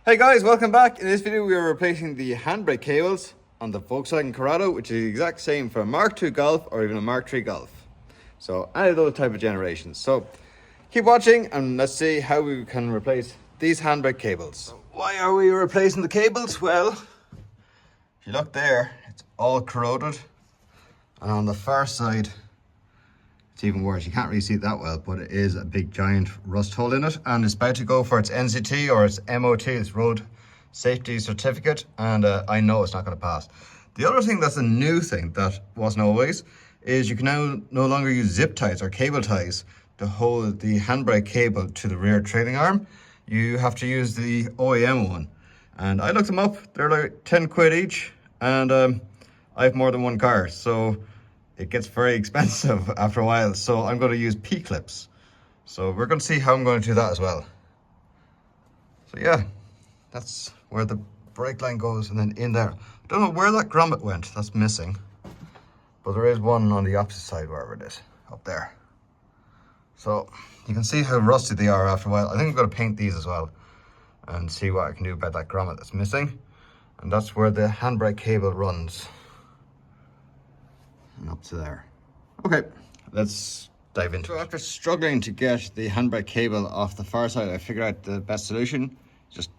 Hey guys, welcome back. In this video we are replacing the handbrake cables on the Volkswagen Corrado, which is the exact same for a Mark II Golf or even a Mark III Golf. So any of those type of generations. So keep watching and let's see how we can replace these handbrake cables. So why are we replacing the cables? Well, if you look there, it's all corroded. And on the far side, it's even worse. You can't really see it that well, but it is a big giant rust hole in it, and it's about to go for its NCT or its MOT, its road safety certificate, and I know it's not going to pass. The other thing that's a new thing that wasn't always is you can now no longer use zip ties or cable ties to hold the handbrake cable to the rear trailing arm. You have to use the OEM one, and I looked them up. They're like 10 quid each, and I have more than one car, so it gets very expensive after a while. So I'm going to use P-clips. So we're going to see how I'm going to do that as well. So yeah, that's where the brake line goes, and then in there. I don't know where that grommet went, that's missing. But there is one on the opposite side, wherever it is, up there. So you can see how rusty they are after a while. I think I'm going to paint these as well and see what I can do about that grommet that's missing. And that's where the handbrake cable runs. And up to there. Okay, let's dive into it. So after struggling to get the handbrake cable off the far side, I figured out the best solution. Just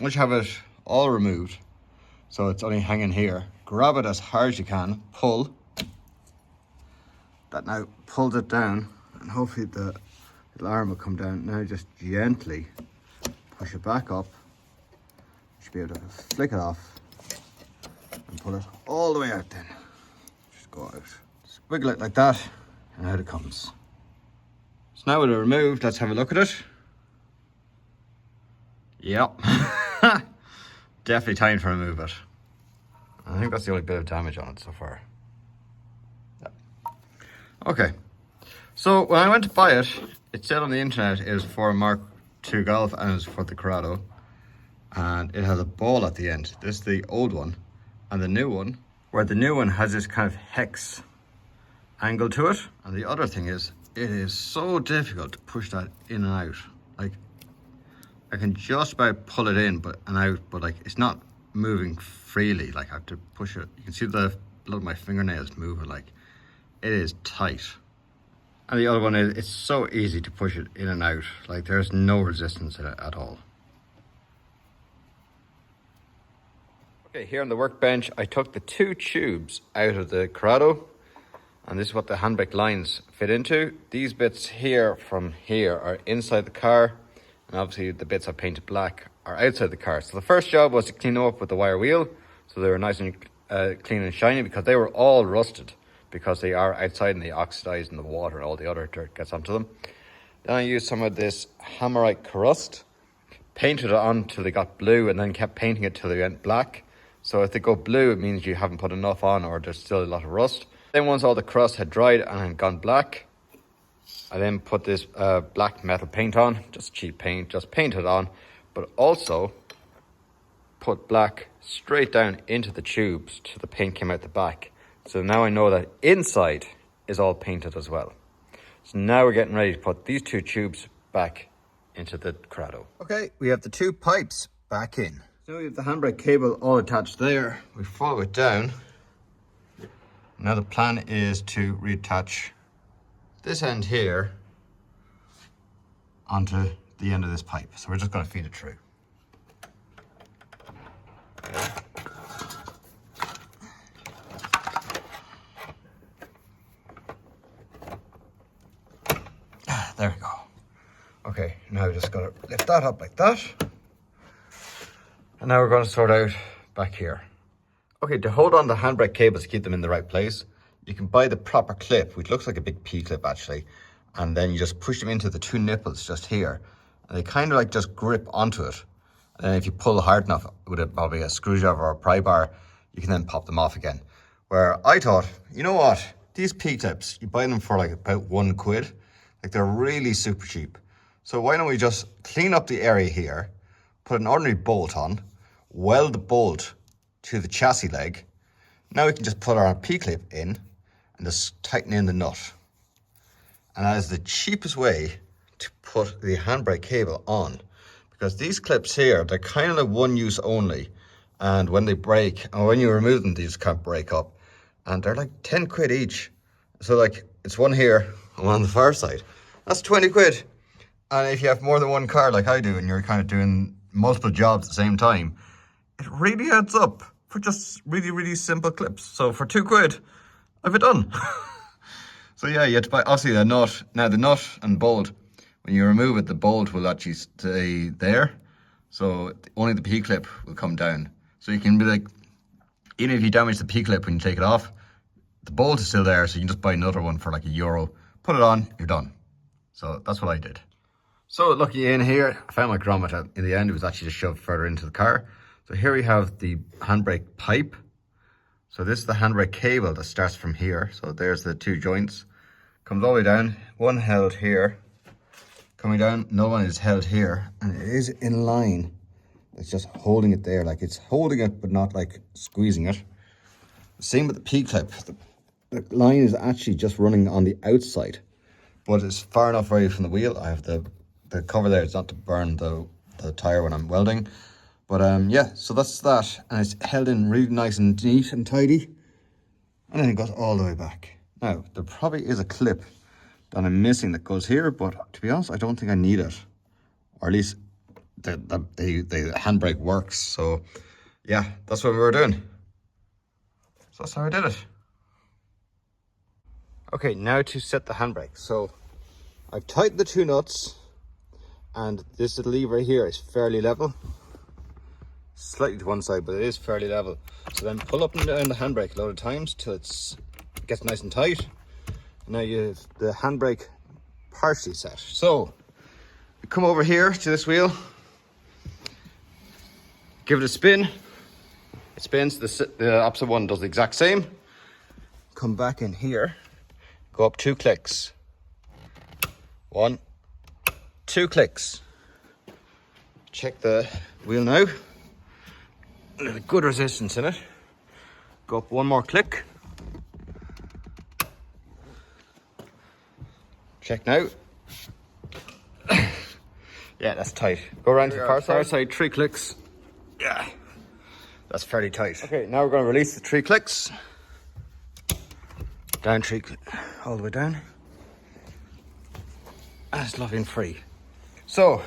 once you have it all removed, so it's only hanging here, grab it as hard as you can, pull. That now pulls it down, and hopefully the little arm will come down. Now just gently push it back up. You should be able to flick it off and pull it all the way out then. Go out. Just wiggle it like that, and out it comes. So now with it removed, let's have a look at it. Yep. Definitely time to remove it. I think that's the only bit of damage on it so far. Yep. Okay. So when I went to buy it, it said on the internet it was for a Mark II Golf and it was for the Corrado. And it has a ball at the end. This is the old one. And the new one, where the new one has this kind of hex angle to it. And the other thing is, it is so difficult to push that in and out. Like, I can just about pull it in and out, but like, it's not moving freely. Like, I have to push it. You can see the blood of my fingernails moving, like, it is tight. And the other one is, it's so easy to push it in and out. Like, there's no resistance in it at all. Okay, here on the workbench, I took the two tubes out of the Corrado, and this is what the handbrake lines fit into. These bits here from here are inside the car, and obviously the bits I painted black are outside the car. So the first job was to clean them up with the wire wheel, so they were nice and clean and shiny, because they were all rusted, because they are outside and they oxidize in the water and all the other dirt gets onto them. Then I used some of this hammerite crust, painted it on till they got blue, and then kept painting it till they went black. So if they go blue, it means you haven't put enough on, or there's still a lot of rust. Then once all the crust had dried and had gone black, I then put this black metal paint on, just cheap paint, just paint it on, but also put black straight down into the tubes till the paint came out the back. So now I know that inside is all painted as well. So now we're getting ready to put these two tubes back into the Corrado. Okay, we have the two pipes back in. So we have the handbrake cable all attached there. We follow it down. Now the plan is to reattach this end here onto the end of this pipe. So we're just going to feed it through. There we go. Okay, now we just got to lift that up like that. And now we're going to sort out back here. Okay, to hold on the handbrake cables to keep them in the right place, you can buy the proper clip, which looks like a big P-clip actually. And then you just push them into the two nipples just here. And they kind of like just grip onto it. And then if you pull hard enough with probably a screwdriver or a pry bar, you can then pop them off again. Where I thought, you know what? These P-clips, you buy them for like about £1. Like, they're really super cheap. So why don't we just clean up the area here, put an ordinary bolt on, weld the bolt to the chassis leg. Now we can just put our P-clip in and just tighten in the nut. And that is the cheapest way to put the handbrake cable on, because these clips here, they're kind of like one use only. And when they break, or when you remove them, they just can't break up. And they're like 10 quid each. So like, it's one here, and one on the far side. That's 20 quid. And if you have more than one car like I do, and you're kind of doing multiple jobs at the same time, it really adds up for just really, really simple clips. So for 2 quid, I've it done. So yeah, you have to buy, obviously, a nut. Now the nut and bolt, when you remove it, the bolt will actually stay there. So only the P-clip will come down. So you can be like, even if you damage the P-clip when you take it off, the bolt is still there, so you can just buy another one for like €1. Put it on, you're done. So that's what I did. So lucky in here, I found my grommet. In the end, it was actually just shoved further into the car. So here we have the handbrake pipe. So this is the handbrake cable that starts from here. So there's the 2 joints. Comes all the way down. One held here. Coming down, another one is held here. And it is in line. It's just holding it there. Like, it's holding it, but not like squeezing it. Same with the P-clip. The line is actually just running on the outside. But it's far enough away from the wheel. I have the cover there. It's not to burn the tire when I'm welding. But yeah, so that's that. And it's held in really nice and neat and tidy. And then it goes all the way back. Now, there probably is a clip that I'm missing that goes here, but to be honest, I don't think I need it. Or at least the handbrake works. So yeah, that's what we were doing. So that's how I did it. Okay, now to set the handbrake. So I've tightened the 2 nuts, and this little lever here is fairly level. Slightly to one side, but it is fairly level. So then pull up and down the handbrake a load of times till it gets nice and tight. And now you have the handbrake partially set. So you come over here to this wheel, give it a spin. It spins, the opposite one does the exact same. Come back in here, go up 2 clicks. 1, 2 clicks. Check the wheel now. There's a good resistance in it. Go up 1 more click. Check now. Yeah, that's tight. Go around to the far side, 3 clicks. Yeah, that's fairly tight. Okay, now we're going to release the 3 clicks. Down 3 clicks, all the way down. And it's loving free. So,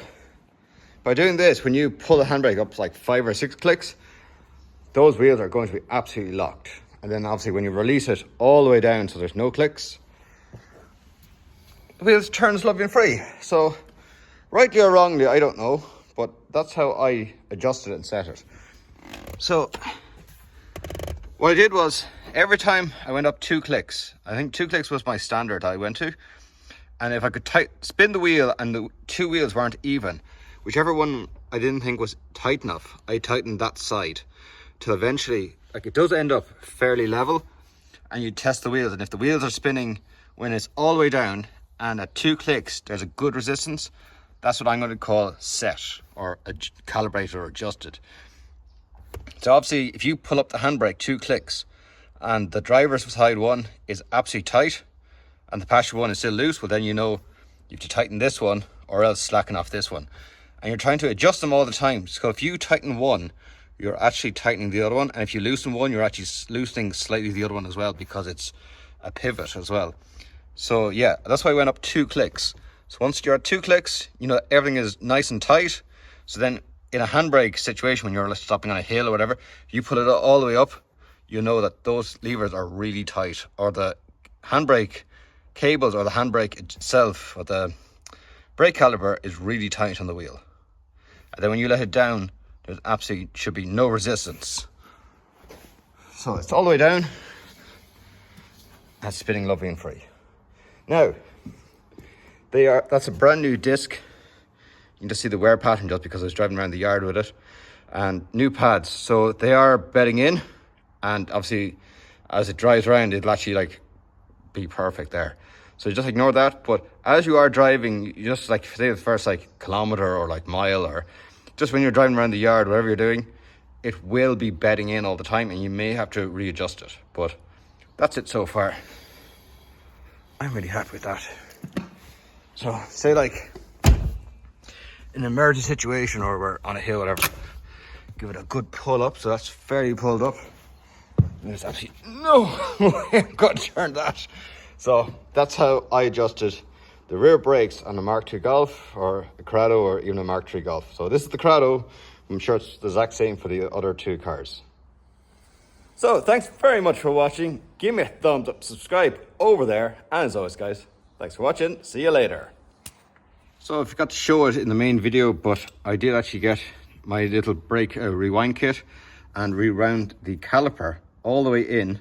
by doing this, when you pull the handbrake up like 5 or 6 clicks, those wheels are going to be absolutely locked. And then obviously when you release it all the way down so there's no clicks, the wheels turns lovely and free. So, rightly or wrongly, I don't know, but that's how I adjusted it and set it. So, what I did was, every time I went up 2 clicks, I think 2 clicks was my standard I went to, and if I could spin the wheel and the 2 wheels weren't even, whichever one I didn't think was tight enough, I tightened that side till eventually, like, it does end up fairly level, and you test the wheels, and if the wheels are spinning when it's all the way down and at 2 clicks there's a good resistance, that's what I'm going to call set or calibrated or adjusted. So obviously if you pull up the handbrake 2 clicks and the driver's side one is absolutely tight and the passenger one is still loose, well then you know you have to tighten this one or else slacken off this one. And you're trying to adjust them all the time. So if you tighten one, you're actually tightening the other one. And if you loosen one, you're actually loosening slightly the other one as well, because it's a pivot as well. So yeah, that's why I went up 2 clicks. So once you're at 2 clicks, you know everything is nice and tight. So then in a handbrake situation, when you're stopping on a hill or whatever, you put it all the way up, you know that those levers are really tight, or the handbrake cables or the handbrake itself or the brake caliper is really tight on the wheel. And then when you let it down, there's absolutely should be no resistance. So it's all the way down. That's spinning lovely and free. Now, that's a brand new disc. You can just see the wear pattern just because I was driving around the yard with it. And new pads. So they are bedding in, and obviously as it drives around, it'll actually like be perfect there. So just ignore that. But as you are driving, you just like say the first like kilometer or like mile, or just when you're driving around the yard, whatever you're doing, it will be bedding in all the time, and you may have to readjust it. But that's it so far. I'm really happy with that. So say like in an emergency situation or we're on a hill, whatever, give it a good pull up. So that's fairly pulled up. There's absolutely no way I'm going to turn that. So that's how I adjusted the rear brakes on a Mark II Golf or a Corrado or even a Mark III Golf. So this is the Corrado. I'm sure it's the exact same for the other two cars. So thanks very much for watching. Give me a thumbs up, subscribe over there. And as always, guys, thanks for watching. See you later. So I forgot to show it in the main video, but I did actually get my little brake rewind kit and rewound the caliper all the way in,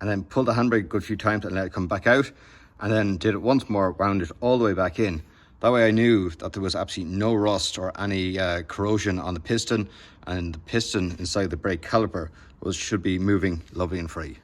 and then pulled the handbrake a good few times and let it come back out, and then did it once more, wound it all the way back in. That way I knew that there was absolutely no rust or any corrosion on the piston, and the piston inside the brake caliper should be moving lovely and free.